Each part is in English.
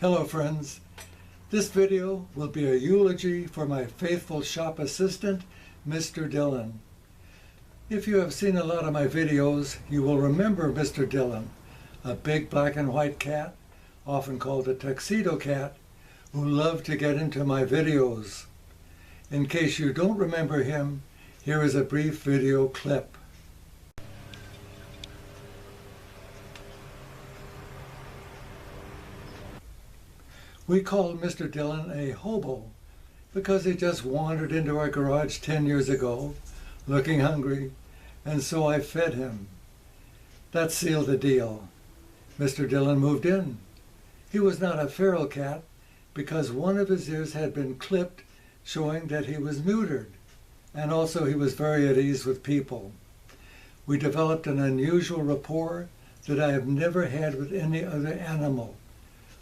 Hello friends, this video will be a eulogy for my faithful shop assistant, Mr. Dillon. If you have seen a lot of my videos, you will remember Mr. Dillon, a big black and white cat, often called a tuxedo cat, who loved to get into my videos. In case you don't remember him, here is a brief video clip. We called Mr. Dillon a hobo because he just wandered into our garage 10 years ago, looking hungry, and so I fed him. That sealed the deal. Mr. Dillon moved in. He was not a feral cat because one of his ears had been clipped, showing that he was neutered, and also he was very at ease with people. We developed an unusual rapport that I have never had with any other animal.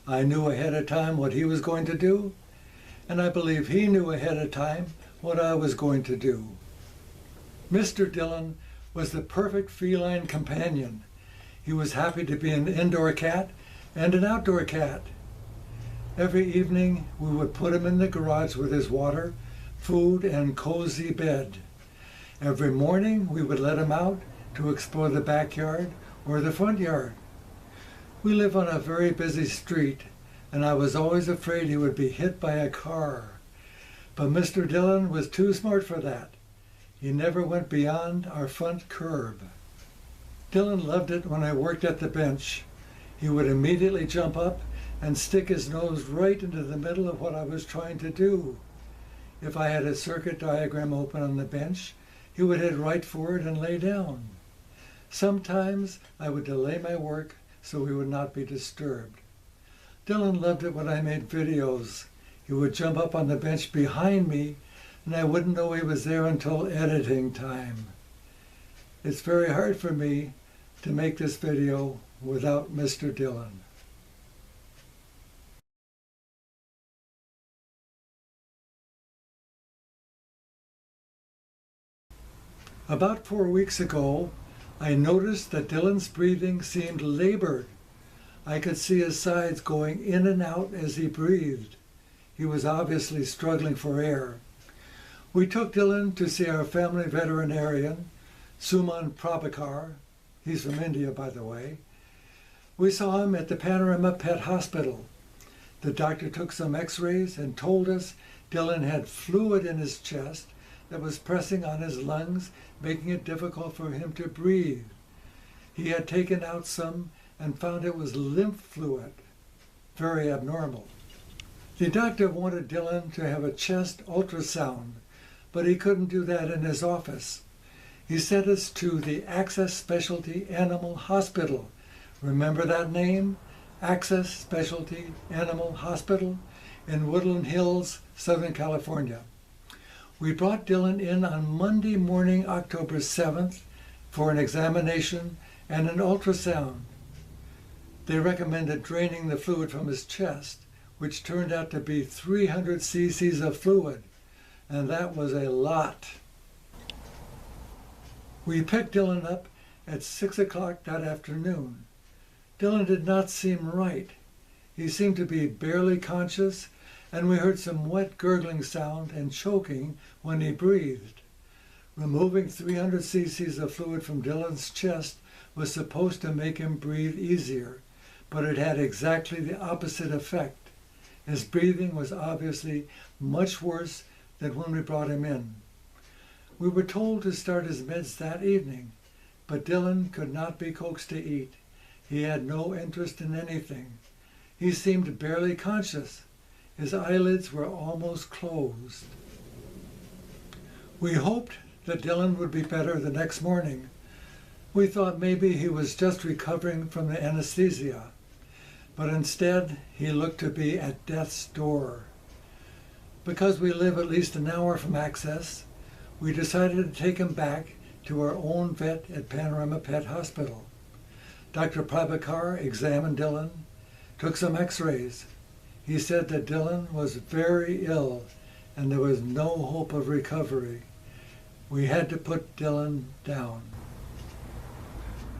I knew ahead of time what he was going to do, and I believe he knew ahead of time what I was going to do. Mr. Dillon was the perfect feline companion. He was happy to be an indoor cat and an outdoor cat. Every evening we would put him in the garage with his water, food, and cozy bed. Every morning we would let him out to explore the backyard or the front yard. We live on a very busy street, and I was always afraid he would be hit by a car. But Mr. Dillon was too smart for that. He never went beyond our front curb. Dillon loved it when I worked at the bench. He would immediately jump up and stick his nose right into the middle of what I was trying to do. If I had a circuit diagram open on the bench, he would head right for it and lay down. Sometimes I would delay my work so we would not be disturbed. Dillon loved it when I made videos. He would jump up on the bench behind me, and I wouldn't know he was there until editing time. It's very hard for me to make this video without Mr. Dillon. About 4 weeks ago, I noticed that Dillon's breathing seemed labored. I could see his sides going in and out as he breathed. He was obviously struggling for air. We took Dillon to see our family veterinarian, Suman Prabhakar. He's from India, by the way. We saw him at the Panorama Pet Hospital. The doctor took some x-rays and told us Dillon had fluid in his chest that was pressing on his lungs, making it difficult for him to breathe. He had taken out some and found it was lymph fluid, very abnormal. The doctor wanted Dillon to have a chest ultrasound, but he couldn't do that in his office. He sent us to the Access Specialty Animal Hospital. Remember that name? Access Specialty Animal Hospital in Woodland Hills, Southern California. We brought Dillon in on Monday morning, October 7th, for an examination and an ultrasound. They recommended draining the fluid from his chest, which turned out to be 300 cc's of fluid, and that was a lot. We picked Dillon up at 6 o'clock that afternoon. Dillon did not seem right. He seemed to be barely conscious, and we heard some wet gurgling sound and choking when he breathed. Removing 300 cc's of fluid from Dillon's chest was supposed to make him breathe easier, but it had exactly the opposite effect. His breathing was obviously much worse than when we brought him in. We were told to start his meds that evening, but Dillon could not be coaxed to eat. He had no interest in anything. He seemed barely conscious. His eyelids were almost closed. We hoped that Dillon would be better the next morning. We thought maybe he was just recovering from the anesthesia, but instead he looked to be at death's door. Because we live at least an hour from Access, we decided to take him back to our own vet at Panorama Pet Hospital. Dr. Prabhakar examined Dillon, took some x-rays. He said that Dillon was very ill and there was no hope of recovery. We had to put Dillon down.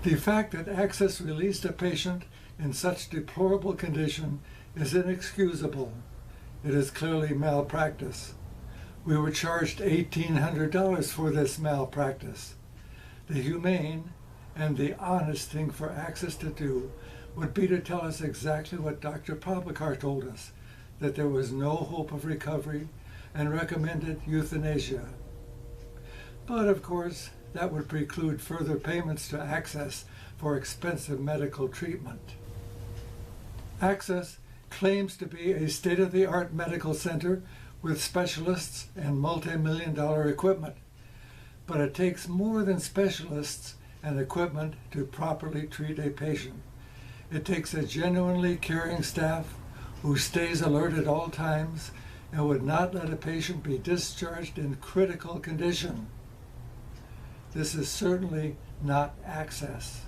The fact that Access released a patient in such deplorable condition is inexcusable. It is clearly malpractice. We were charged $1,800 for this malpractice. The humane and the honest thing for Access to do would be to tell us exactly what Dr. Prabhakar told us, that there was no hope of recovery and recommended euthanasia. But of course, that would preclude further payments to Access for expensive medical treatment. Access claims to be a state-of-the-art medical center with specialists and multi-million-dollar equipment. But it takes more than specialists and equipment to properly treat a patient. It takes a genuinely caring staff who stays alert at all times and would not let a patient be discharged in critical condition. This is certainly not Access.